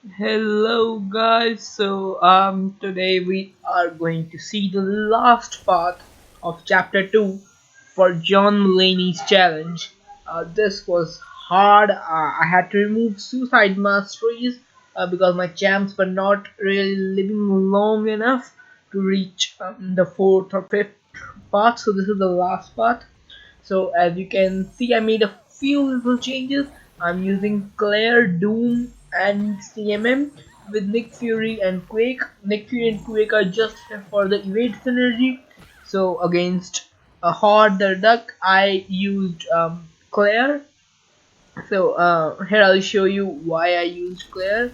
Hello guys, today we are going to see the last part of chapter 2 for John Mulaney's challenge. This was hard. I had to remove suicide masteries because my champs were not really living long enough to reach the fourth or fifth part. So this is the last part. So as you can see, I made a few little changes. I'm using Claire, Doom, and CMM with Nick Fury and Quake. Nick Fury and Quake are just for the evade synergy. So against a Horde the Duck, I used Claire. So here I'll show you why I used Claire.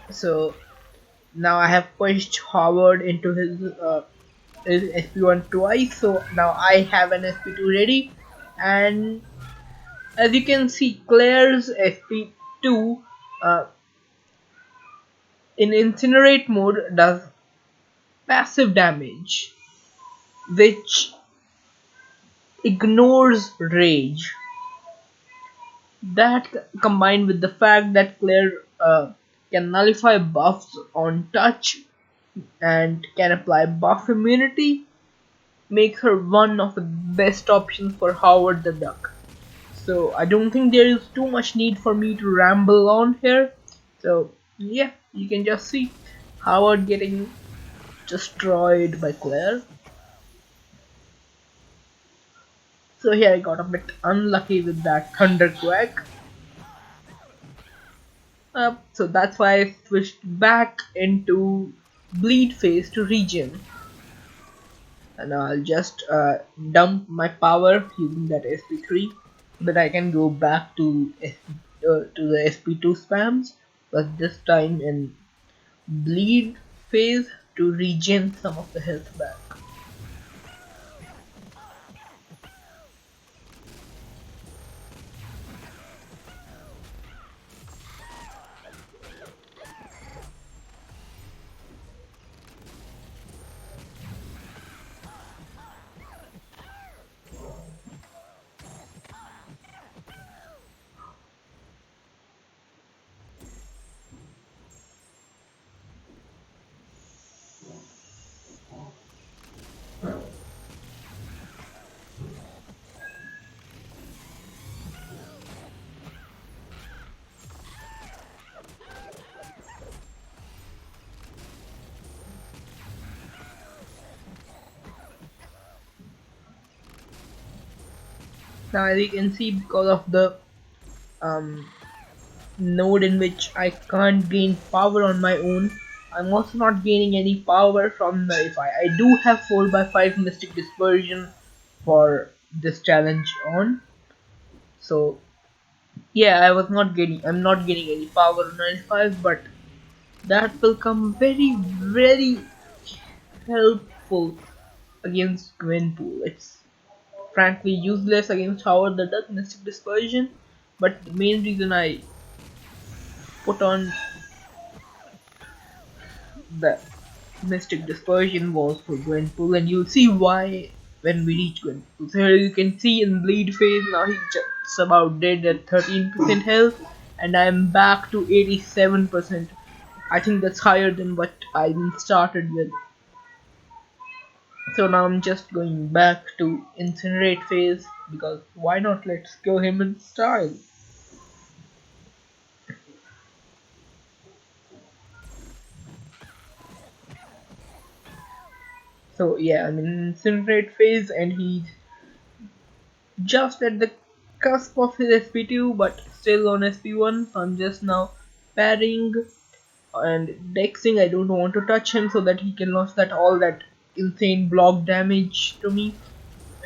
So now I have pushed Howard into his SP1 twice, so now I have an SP2 ready. And as you can see, Claire's SP2 uh, in Incinerate mode does passive damage, which ignores rage. That combined with the fact that Claire can nullify buffs on touch and can apply buff immunity makes her one of the best options for Howard the Duck. So I don't think there is too much need for me to ramble on here. So yeah, you can just see Howard getting destroyed by Claire. So here I got a bit unlucky with that Thunderquack. So that's why I switched back into Bleed phase to regen. And I'll just dump my power using that SP3, but I can go back to the SP2 spams, but this time in bleed phase to regen some of the health back. Now as you can see, because of the um, node in which I can't gain power on my own, I'm also not gaining any power from Nullify. I do have 4x5 Mystic Dispersion for this challenge on, so yeah, I'm not getting any power on 95, but that will come very helpful against Gwenpool. It's frankly useless against Howard the Duck Mystic Dispersion, but the main reason I put on the Mystic Dispersion was for Gwenpool, and you'll see why when we reach Gwenpool. So here you can see in bleed phase, now he's just about dead at 13% health, and I'm back to 87%. I think that's higher than what I started with. So now I'm just going back to Incinerate phase, because why not, let's kill him in style. So yeah, I'm in Incinerate phase and he's just at the cusp of his SP2 but still on SP1. So I'm just now parrying and dexing. I don't want to touch him so that he can launch all that insane block damage to me.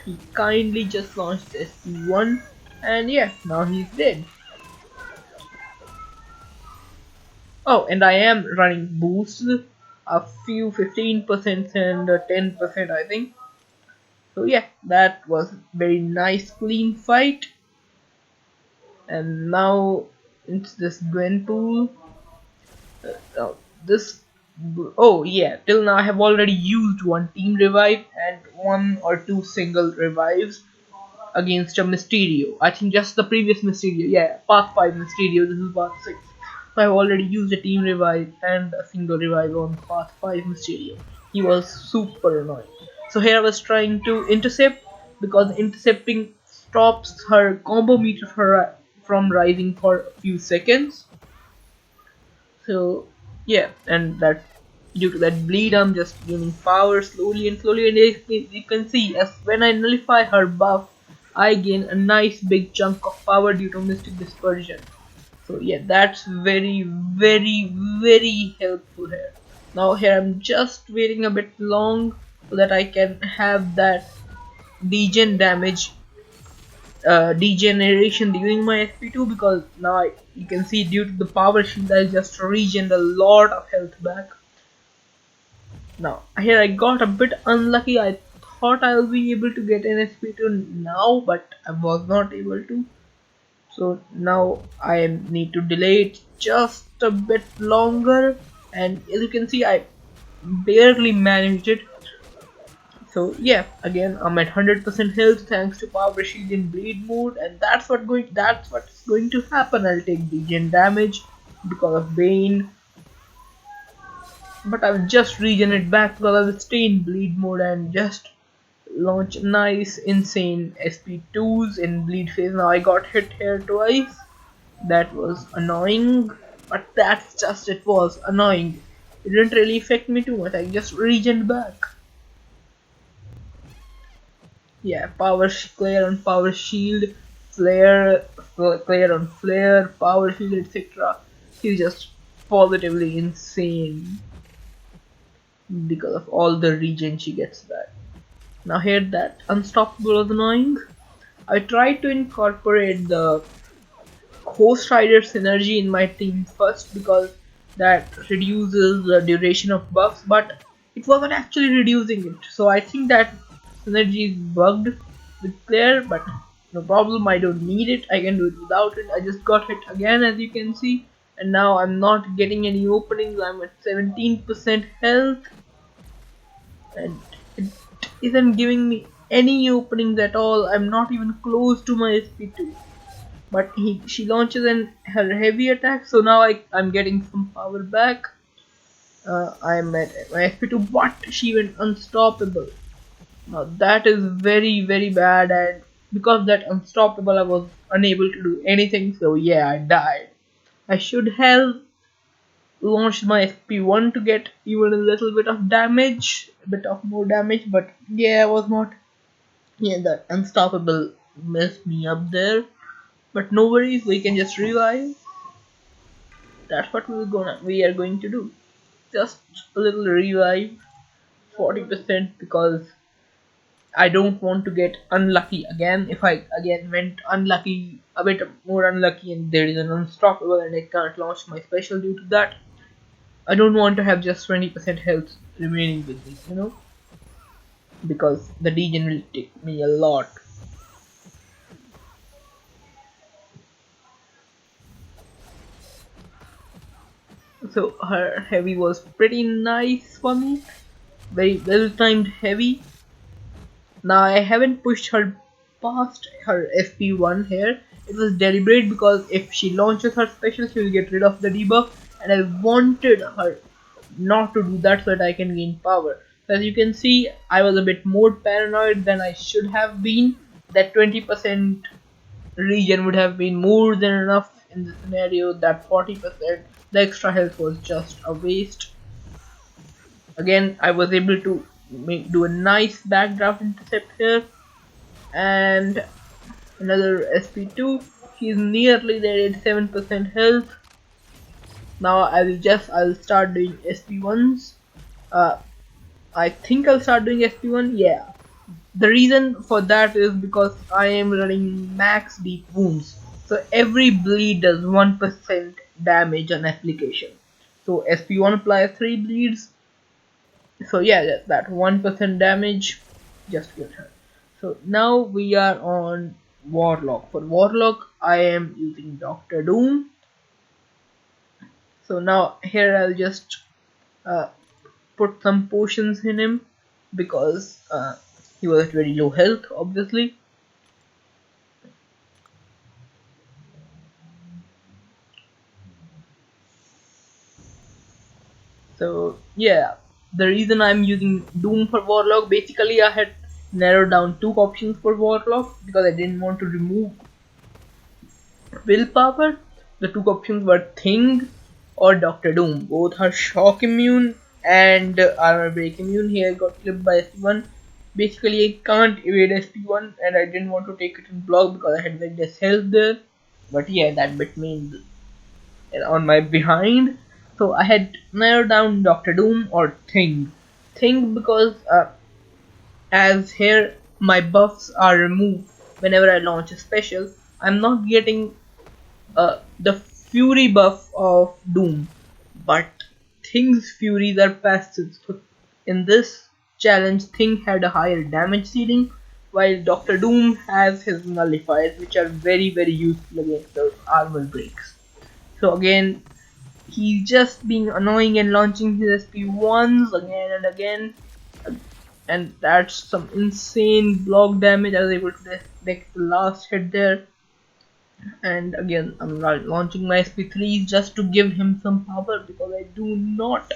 He kindly just launched SP1 and yeah, now he's dead. Oh, and I am running boosts, a few 15% and 10% I think. So yeah, that was very nice clean fight. And now it's this Gwenpool. Uh, this oh yeah, till now I have already used one team revive and one or two single revives. against a Mysterio. I think just the previous Mysterio. Yeah, Path 5 Mysterio. This is Path 6. So I've already used a team revive and a single revive on Path 5 Mysterio. He was super annoying. So here I was trying to intercept because intercepting stops her combo meter from rising for a few seconds. So yeah, and that due to that bleed, I'm just gaining power slowly and slowly. And you can see, as when I nullify her buff, I gain a nice big chunk of power due to Mystic Dispersion. So yeah, that's very, very, very helpful here. Now here I'm just waiting a bit long so that I can have that degen damage, degeneration during my SP2, because now you can see due to the power shield I just regained a lot of health back. Now here I got a bit unlucky. I thought I'll be able to get an SP2 now, but I was not able to. So now I need to delay it just a bit longer, and as you can see I barely managed it. So yeah, again I'm at 100% health thanks to power shield in bleed mode, and that's what's going to happen. I'll take degen damage because of Bane, but I'll just regen it back because I will stay in bleed mode and just launch nice insane SP2s in bleed phase. Now I got hit here twice. That was annoying, but that's just it was annoying. It didn't really affect me too much. I just regened back. Yeah, clear on power shield, clear on flare, power shield, etc. He's just positively insane because of all the regen she gets back. Now here that unstoppable was annoying. I tried to incorporate the Ghost Rider synergy in my team first because that reduces the duration of buffs, but it wasn't actually reducing it. So I think that synergy is bugged with Claire, but no problem, I don't need it, I can do it without it. I just got hit again, as you can see, and now I'm not getting any openings. I'm at 17% health and it isn't giving me any openings at all. I'm not even close to my SP2, but she launches her heavy attack, so now I'm getting some power back. I'm at my SP2, but she went unstoppable. Now that is very, very bad, and because that unstoppable I was unable to do anything, so yeah, I died. I should have launched my SP1 to get even a little bit of damage, a bit of more damage, but yeah, I was not. Yeah, that unstoppable messed me up there. But no worries, we can just revive. That's what we are going to do. Just a little revive, 40%, because I don't want to get unlucky again. If I again went unlucky, a bit more unlucky, and there is an unstoppable and I can't launch my special due to that, I don't want to have just 20% health remaining with me, because the degen will take me a lot. So her heavy was pretty nice for me, very well timed heavy. Now I haven't pushed her past her FP1 here. It was deliberate because if she launches her special, she will get rid of the debuff, and I wanted her not to do that so that I can gain power. So as you can see, I was a bit more paranoid than I should have been. That 20% regen would have been more than enough in this scenario. That 40%, the extra health was just a waste. Again, I was able to do a nice backdraft intercept here, and another SP2. He's nearly there at 7% health. Now I'll start doing SP1s. Uh, I think I'll start doing SP1. Yeah. The reason for that is because I am running max deep wounds. So every bleed does 1% damage on application. So SP1 applies 3 bleeds. So yeah, that 1% damage just killed her. So now we are on Warlock. For Warlock, I am using Doctor Doom. So now here I'll just uh, put some potions in him because he was at very low health, obviously. So yeah, the reason I'm using Doom for Warlock, basically I had narrowed down two options for Warlock because I didn't want to remove willpower. The two options were Thing or Doctor Doom. Both are shock immune and armor break immune. Here I got clipped by SP1. Basically I can't evade SP1 and I didn't want to take it in block because I had very less health there. But yeah, that bit me on my behind. So I had narrowed down Doctor Doom or Thing. Thing because as here my buffs are removed whenever I launch a special, I'm not getting the fury buff of Doom, but Thing's furies are passive. So in this challenge, Thing had a higher damage ceiling, while Doctor Doom has his nullifiers, which are very useful against those armor breaks. So again, he's just being annoying and launching his SP1s again and again, and that's some insane block damage. I was able to deck the last hit there, and again I'm launching my SP3 just to give him some power because I do not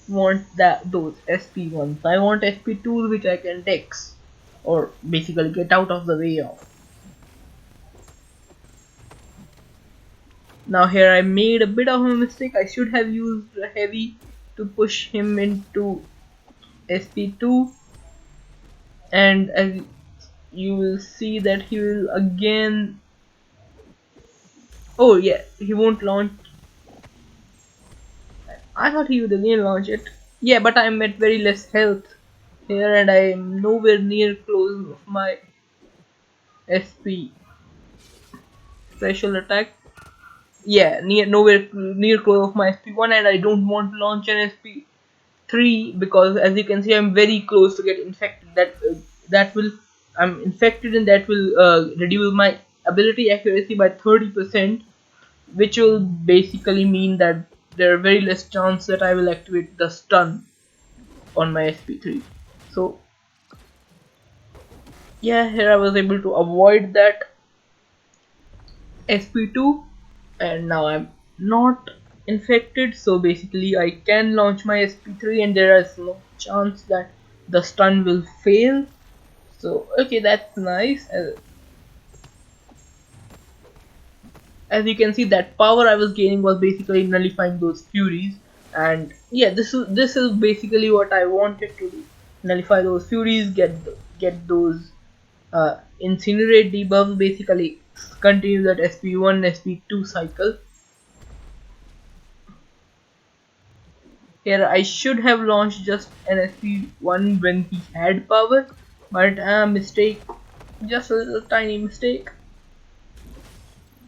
want those SP1s. I want SP2s which I can dex or basically get out of the way of. Now here I made a bit of a mistake. I should have used a heavy to push him into SP2, and as you will see that he will again. Oh yeah, he won't launch. I thought he would again launch it. Yeah, but I'm at very less health here and I'm nowhere near close of my SP special attack. Yeah, nowhere near close of my SP1, and I don't want to launch an SP3 because as you can see I'm very close to get infected. That will I'm infected and that will reduce my ability accuracy by 30%, which will basically mean that there are very less chance that I will activate the stun on my SP3. So yeah, here I was able to avoid that SP2, and now I'm not infected, so basically I can launch my SP3 and there is no chance that the stun will fail. So okay, that's nice. As you can see, that power I was gaining was basically nullifying those furies, and yeah, this is basically what I wanted to do: nullify those furies, get those incinerate debuffs, basically continue that SP1 SP2 cycle. Here I should have launched just an SP1 when he had power, but mistake, just a little tiny mistake.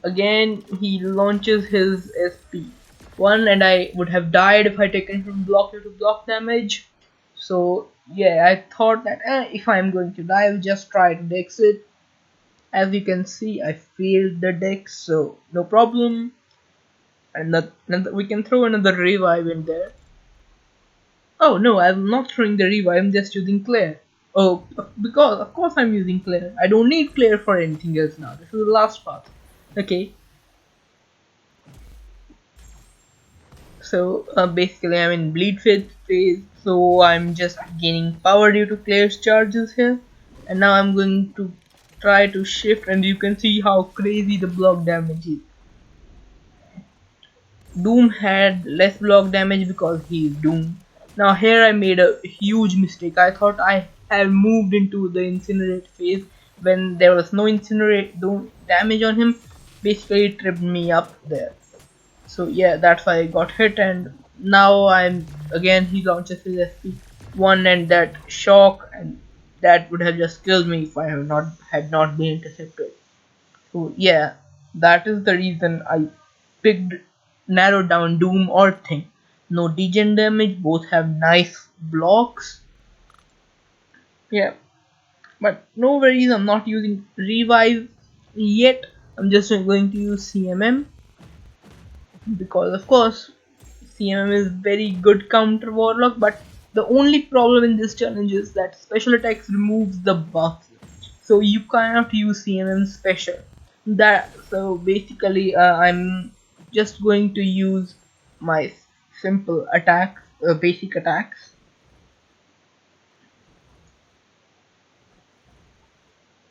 Again he launches his SP1 and I would have died if I taken from block due to block damage. So yeah, I thought that if I'm going to die, I'll just try to dex it. As you can see, I failed the dex, so no problem. And we can throw another revive in there. Oh no, I'm not throwing the revive, I'm just using Claire. Oh, because of course I'm using Claire. I don't need Claire for anything else now. This is the last part. Okay, so basically I'm in bleed phase, so I'm just gaining power due to Claire's charges here. And now I'm going to try to shift, and you can see how crazy the block damage is. Doom had less block damage because he is Doom. Now here I made a huge mistake. I thought I had moved into the incinerate phase when there was no incinerate damage on him. Basically it tripped me up there. So yeah, that's why I got hit, and now I'm again he launches his SP1 and that shock, and that would have just killed me if I had not been intercepted. So yeah, that is the reason I picked narrowed down Doom or Thing. No degen damage, both have nice blocks. Yeah, but no worries, I'm not using revive yet. I'm just going to use CMM because of course CMM is very good counter warlock, but the only problem in this challenge is that special attacks removes the buffs, so you cannot use CMM special. So basically I'm just going to use my simple attack basic attacks.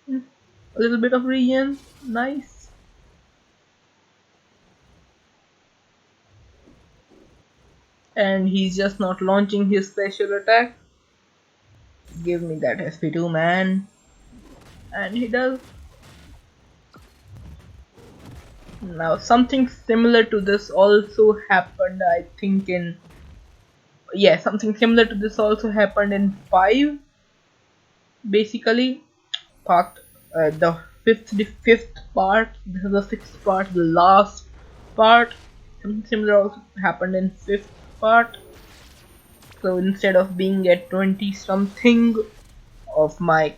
Hmm, a little bit of regen, nice. And he's just not launching his special attack. Give me that SP2, man. And he does. Now something similar to this also happened, I think in, yeah, something similar to this also happened in 5. Basically, part the fifth part. This is the sixth part, the last part. Something similar also happened in fifth part. So instead of being at 20 something of my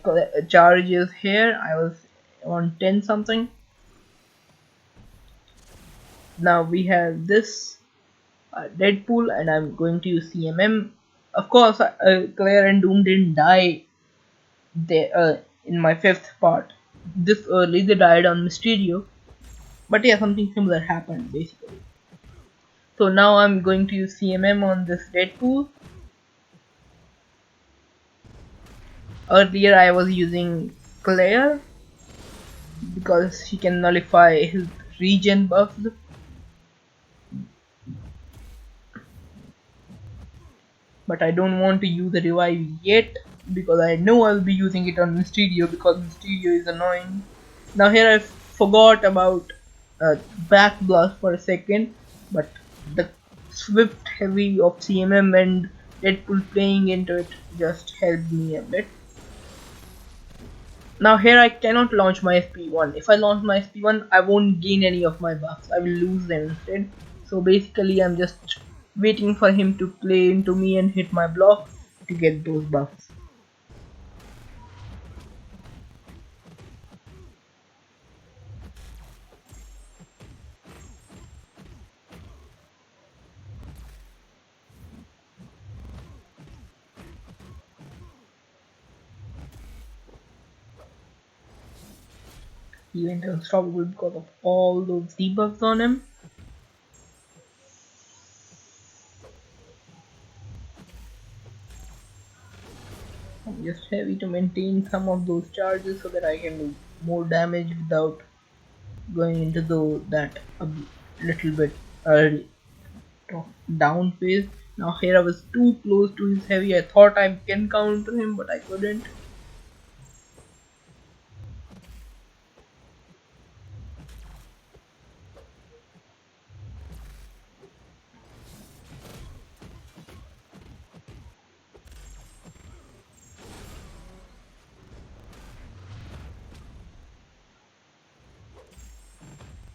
charges here, I was on 10 something. Now we have this Deadpool, and I'm going to use CMM. Of course, Claire and Doom didn't die they in my fifth part this early. They died on Mysterio, but yeah, something similar happened basically. So now I'm going to use CMM on this Deadpool. Earlier I was using Claire because she can nullify his regen buffs, but I don't want to use the revive yet because I know I'll be using it on Mysterio because Mysterio is annoying. Now here I forgot about back blast for a second, but the swift heavy of CMM and Deadpool playing into it just helped me a bit. Now here I cannot launch my FP1. If I launch my FP1, I won't gain any of my buffs. I will lose them instead. So basically I'm just waiting for him to play into me and hit my block to get those buffs. He went unstoppable because of all those debuffs on him. I'm just heavy to maintain some of those charges so that I can do more damage without going into that a little bit early down phase. Now here I was too close to his heavy. I thought I can counter him, but I couldn't.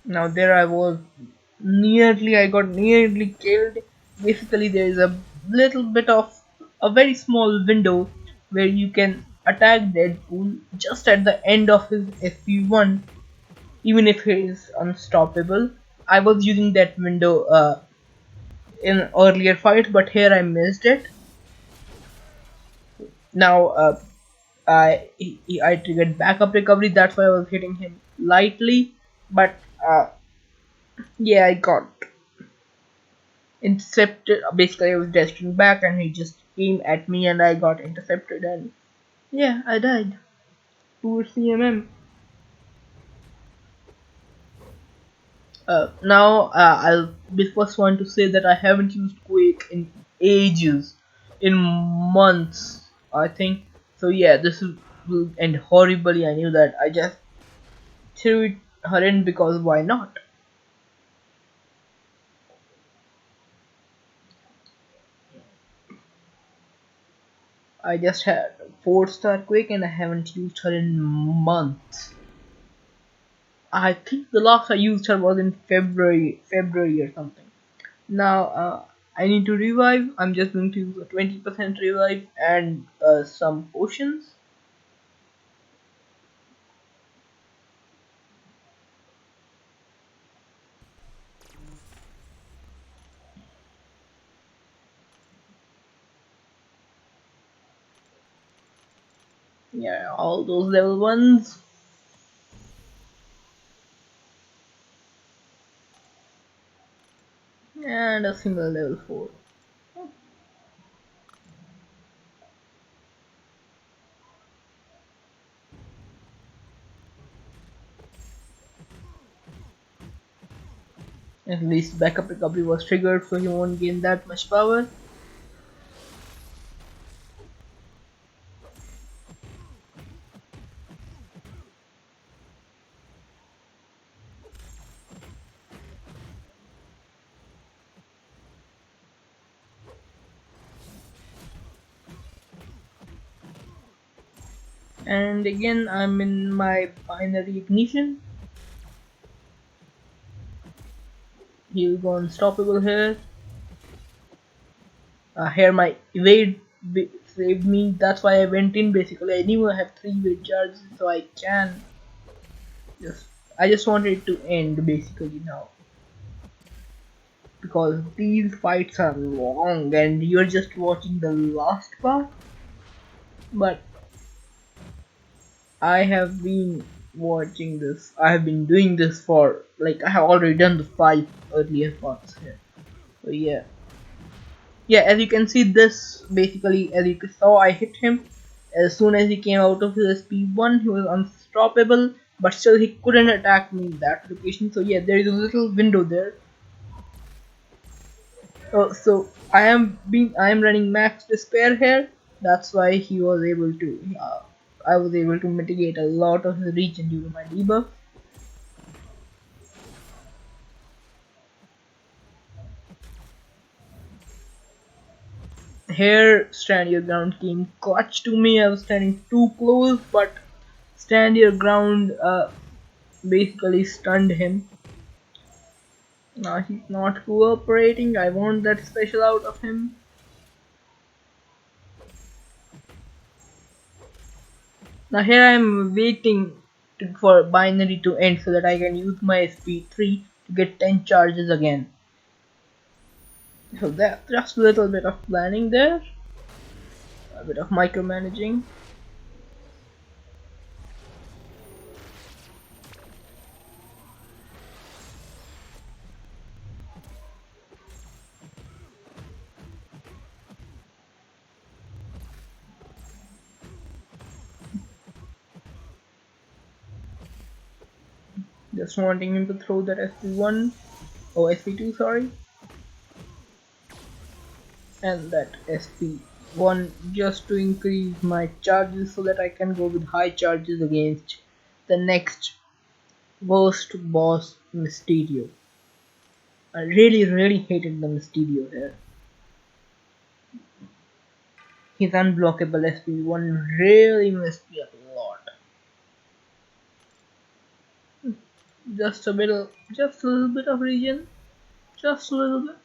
Now there I was, I got nearly killed. Basically there is a little bit of a very small window where you can attack Deadpool just at the end of his FP1, even if he is unstoppable. I was using that window in earlier fights, but here I missed it. Now I triggered backup recovery, that's why I was hitting him lightly, but yeah, I got intercepted. Basically, I was dashing back and he just came at me and I got intercepted, and yeah, I died. Poor CMM. Now, I'll be the first one to say that I haven't used Quake in ages, in months, I think. So yeah, will end horribly. I knew that. I just threw her in because why not? I just had 4-star Quake and I haven't used her in months. I think the last I used her was in February or something. Now I need to revive. I'm just going to use a 20% revive and some potions. Yeah, all those level ones. And a single level 4. At least backup recovery was triggered, so he won't gain that much power. And again, I'm in my binary ignition. He'll go unstoppable here. Here my evade saved me. That's why I went in. Basically, I knew I have 3 evade charges, so I can just. I just wanted it to end basically now, because these fights are long and you're just watching the last part. But I have been watching this. I have been doing this for like I have already done the 5 earlier parts here. So yeah. Yeah, as you can see, this basically, as you saw, I hit him. As soon as he came out of his SP1, he was unstoppable, but still he couldn't attack me in that location. So yeah, there is a little window there. So I am running max despair here. That's why he was able to. I was able to mitigate a lot of his region due to my debuff. Here, stand your ground came clutch to me. I was standing too close, but stand your ground basically stunned him. Now he's not cooperating. I want that special out of him. Now here I am waiting for binary to end so that I can use my SP3 to get 10 charges again. So that just a little bit of planning there, a bit of micromanaging. Just wanting him to throw that SP1, oh SP2 sorry, and that SP1 just to increase my charges so that I can go with high charges against the next worst boss, Mysterio. I really hated the Mysterio here. His unblockable SP1 really messed me up a lot. Just a little bit of region, just a little bit.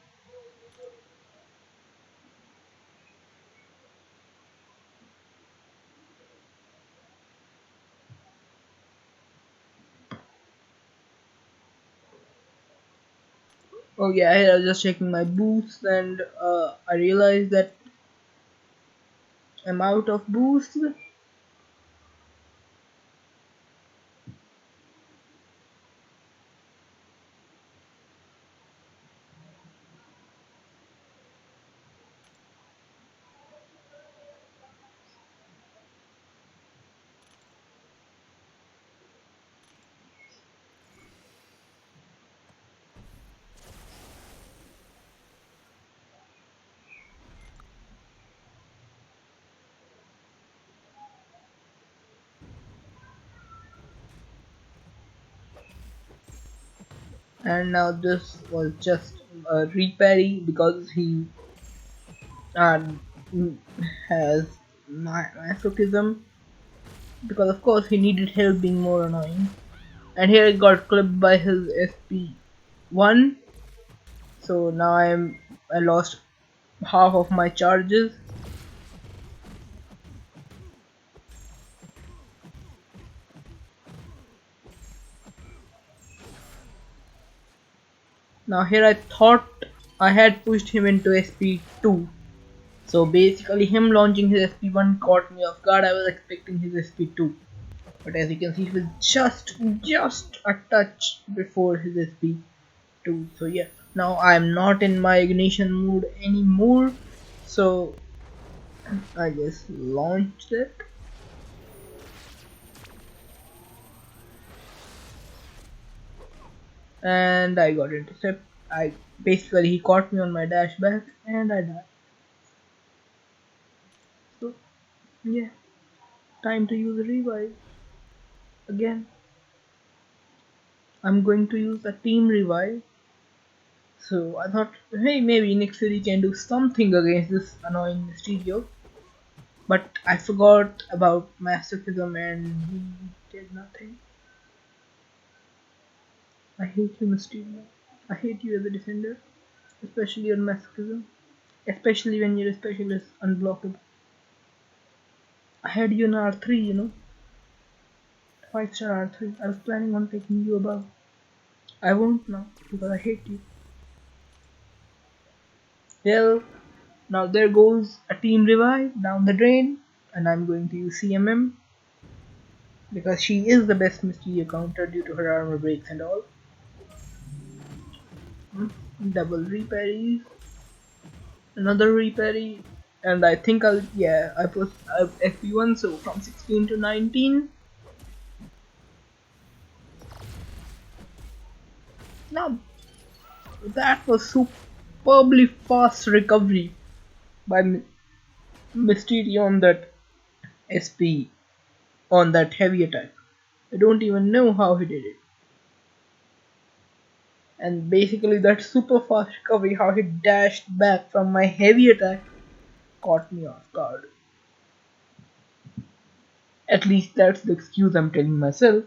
Oh yeah, I was just checking my boosts and I realized that I'm out of boosts. And now this was just a reparry because he uh, has masochism, because of course he needed help being more annoying. And here it got clipped by his SP1, so now I lost half of my charges. Now here I thought I had pushed him into SP2, so basically him launching his SP1 caught me off guard. I was expecting his SP2, but as you can see he was just a touch before his SP2. So yeah, now I'm not in my ignition mood anymore, so I just launched it. And I got intercept. I basically he caught me on my dash back and I died. So yeah, time to use a revive again. I'm going to use a team revive. So I thought, hey, maybe next we can do something against this annoying Mysterio. But I forgot about masochism and he did nothing. I hate you, Mysterio. I hate you as a defender, especially on masochism. Especially when your special is unblockable. I had you in R3, 5-star R3. I was planning on taking you above. I won't now because I hate you. Well, now there goes a team revive down the drain, and I'm going to use CMM because she is the best Mysterio counter due to her armor breaks and all. Double reparries, another reparry, and I think I put FP1, so from 16 to 19. Now that was superbly fast recovery by Mysterio on that SP on that heavy attack. I don't even know how he did it. And basically that super fast recovery, how he dashed back from my heavy attack, caught me off guard. At least that's the excuse I'm telling myself.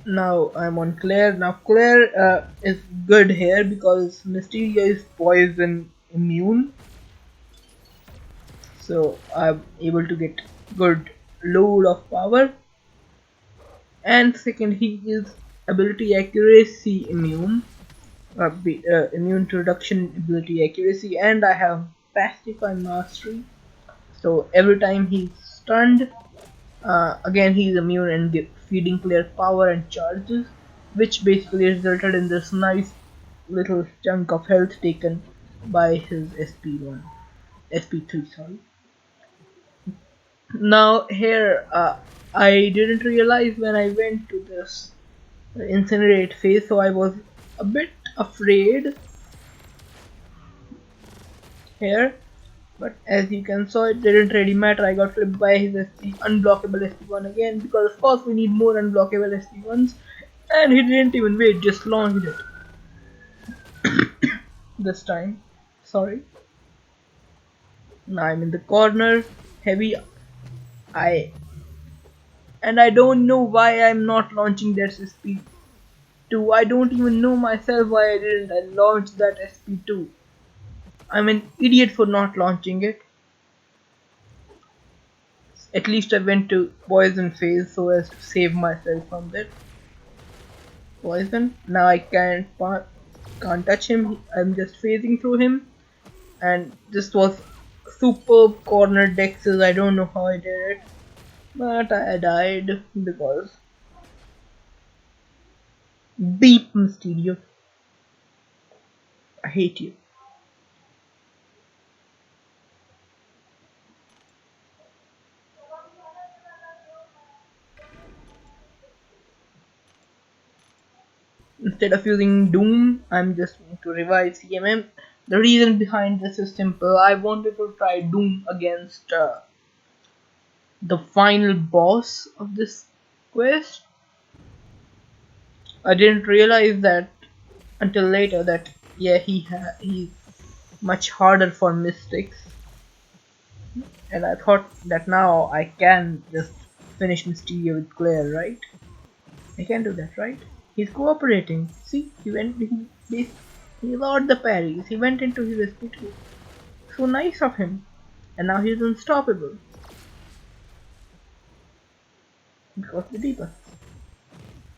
Now I'm on Claire. Now Claire is good here because Mysterio is poison immune. So I'm able to get good load of power. And second, he is ability accuracy immune. Immune to reduction ability accuracy, and I have pacify mastery. So every time he's stunned, again he's immune and feeding Claire power and charges, which basically resulted in this nice little chunk of health taken by his SP1, SP3, sorry. Now here, I didn't realize when I went to this incinerate phase, so I was a bit afraid here. But as you can saw, it didn't really matter. I got flipped by his SP, unblockable SP1 again, because of course we need more unblockable SP1s, and he didn't even wait, just launched it. This time. Sorry. Now I'm in the corner, heavy. I and I don't know why I'm not launching that SP2. I don't even know myself why I didn't. I launched that SP2. I'm an idiot for not launching it. At least I went to poison phase so as to save myself from that poison. Now I can't touch him. I'm just phasing through him, and this was superb corner dexes. I don't know how I did it, but I died because beep Mysterio. I hate you. Instead of using Doom, I'm just going to revive CMM. The reason behind this is simple. I wanted to try Doom against the final boss of this quest. I didn't realize that until later that yeah he's much harder for mystics, and I thought that now I can just finish Mysterio with Claire, right? I can do that, right? He's cooperating. See, he allowed the parries. He went into his SP2. So nice of him. And now he's unstoppable because the debuff.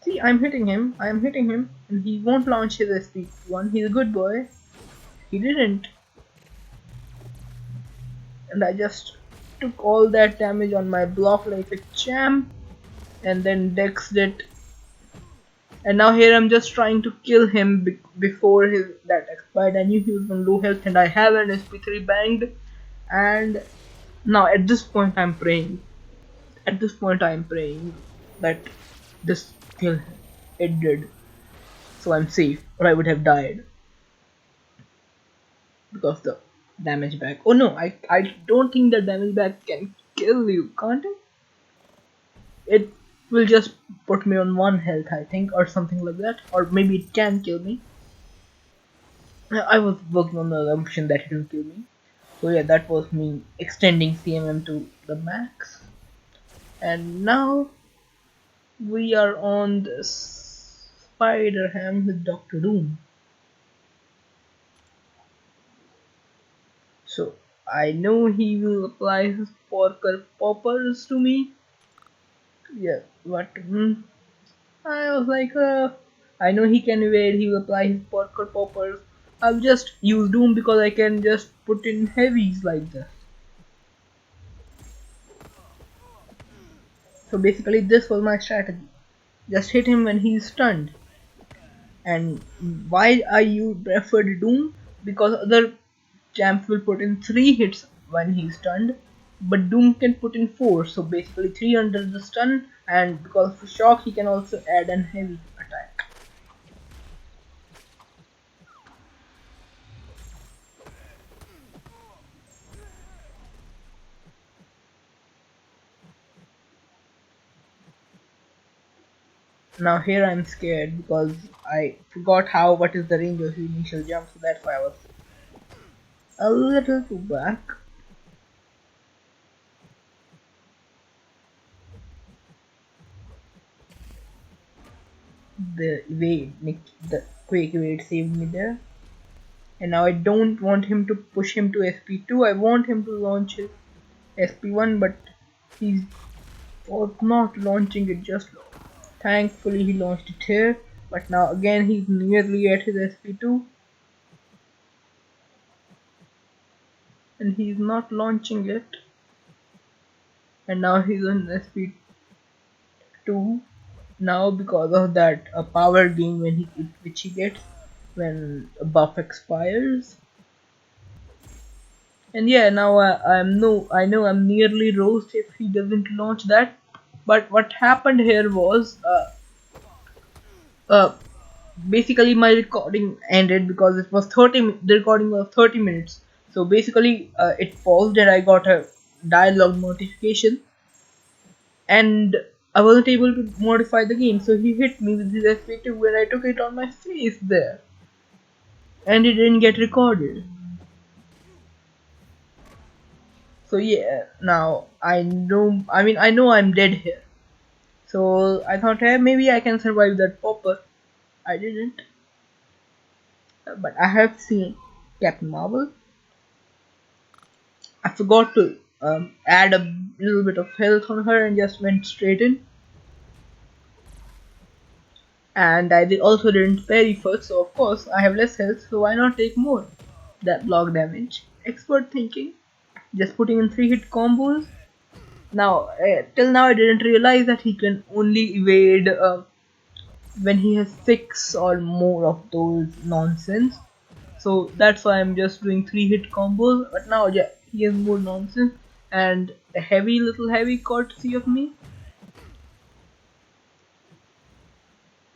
See, I'm hitting him, and he won't launch his SP1. He's a good boy. He didn't. And I just took all that damage on my block like a champ, and then dexed it. And now here I'm just trying to kill him before that expired. I knew he was on low health, and I have an SP3 banged. And now at this point I'm praying. At this point I'm praying that this kill him. It did. So I'm safe, or I would have died because the damage back. Oh no, I don't think the damage back can kill you, can't it? It will just put me on one health, I think, or something like that. Or maybe it can kill me. I was working on the assumption that it will kill me. So yeah, that was me extending CMM to the max. And now we are on the Spider Ham with Doctor Doom. So I know he will apply his porker poppers to me. Yeah, but I was like, I know he can evade, he will apply his porker poppers. I'll just use Doom because I can just put in heavies like this. So basically this was my strategy. Just hit him when he's stunned. And why I you preferred Doom? Because other champs will put in 3 hits when he's stunned, but Doom can put in 4, so basically 3 under the stun, and because of shock he can also add an heavy attack. Now here I'm scared because I forgot what is the range of his initial jump, so that's why I was a little too back. The quick evade saved me there. And now I don't want him to push him to SP2, I want him to launch his SP1, but he's not launching it just now. Thankfully he launched it here, but now again he's nearly at his SP2 and he's not launching it, and now he's on SP2 now because of that power gain which he gets when a buff expires. And yeah, now I know I'm nearly roast if he doesn't launch that. But what happened here was uh, basically my recording ended because it was the recording was 30 minutes. So basically it paused and I got a dialogue notification, and I wasn't able to modify the game, so he hit me with his SP2 when I took it on my face there, and it didn't get recorded. So yeah, now I know I'm dead here. So I thought, hey, maybe I can survive that popper. I didn't, but I have seen Captain Marvel. I forgot to add a little bit of health on her and just went straight in. And also didn't parry first, so of course I have less health, so why not take more? That block damage. Expert thinking. Just putting in 3 hit combos. Now, till now I didn't realize that he can only evade when he has 6 or more of those nonsense. So that's why I'm just doing 3 hit combos. But now, yeah, he has more nonsense and a little heavy courtesy of me.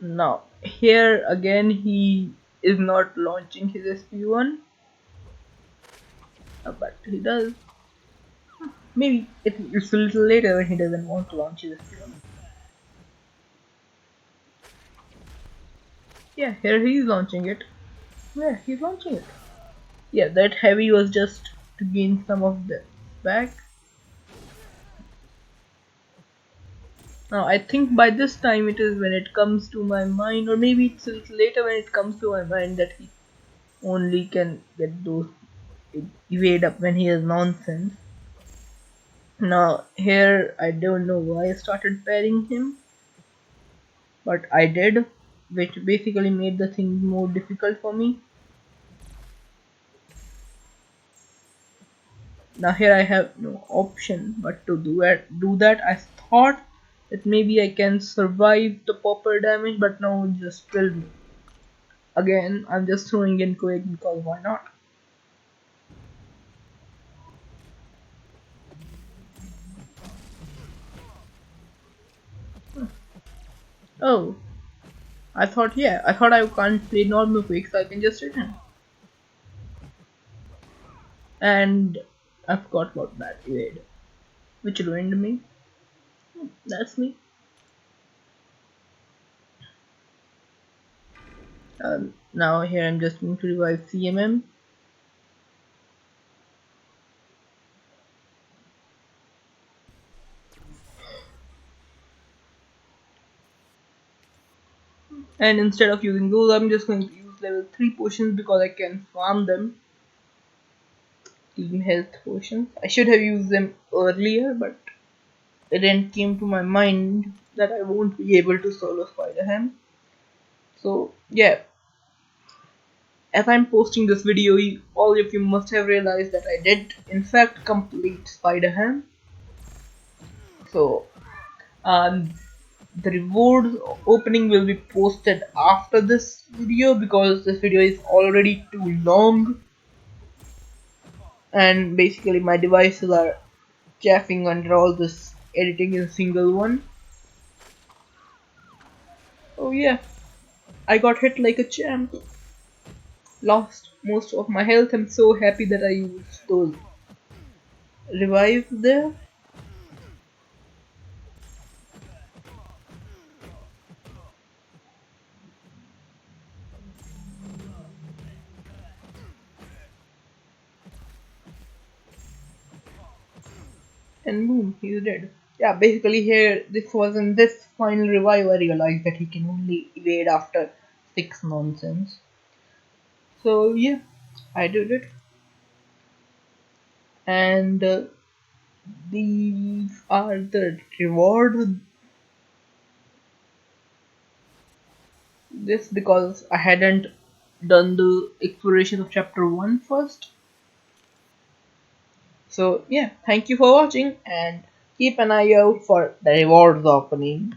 Now, here again, he is not launching his SP1, but he does. Maybe it's a little later when he doesn't want to launch his SP1. Yeah, here he's launching it. Yeah, he's launching it. Yeah, that heavy was just to gain some of the back. Now I think by this time it is when it comes to my mind, or maybe it's a little later when it comes to my mind that he only can get those evade up when he has nonsense. Now here I don't know why I started pairing him, but I did, which basically made the thing more difficult for me. Now here I have no option but to do that. I thought that maybe I can survive the popper damage, but no, it just killed me. Again, I'm just throwing in Quake because why not? Oh, I thought I can't play normal quick, so I can just return. And I forgot about that evade, which ruined me. That's me. Now here I'm just going to revive CMM. And instead of using those, I'm just going to use level 3 potions because I can farm them. Team health potions. I should have used them earlier, but it then came to my mind that I won't be able to solo Spider-Ham. So yeah, as I'm posting this video, all of you must have realized that I did in fact complete Spider-Ham. So um, the rewards opening will be posted after this video because this video is already too long, and basically my devices are chafing under all this editing in a single one. Oh yeah, I got hit like a champ. Lost most of my health. I'm so happy that I used those revives there. And boom, he's dead. Yeah, basically here, this was in this final revive I realized that he can only evade after 6 nonsense. So yeah, I did it. And these are the rewards. This because I hadn't done the exploration of chapter 1 first. So yeah, thank you for watching and keep an eye out for the rewards opening.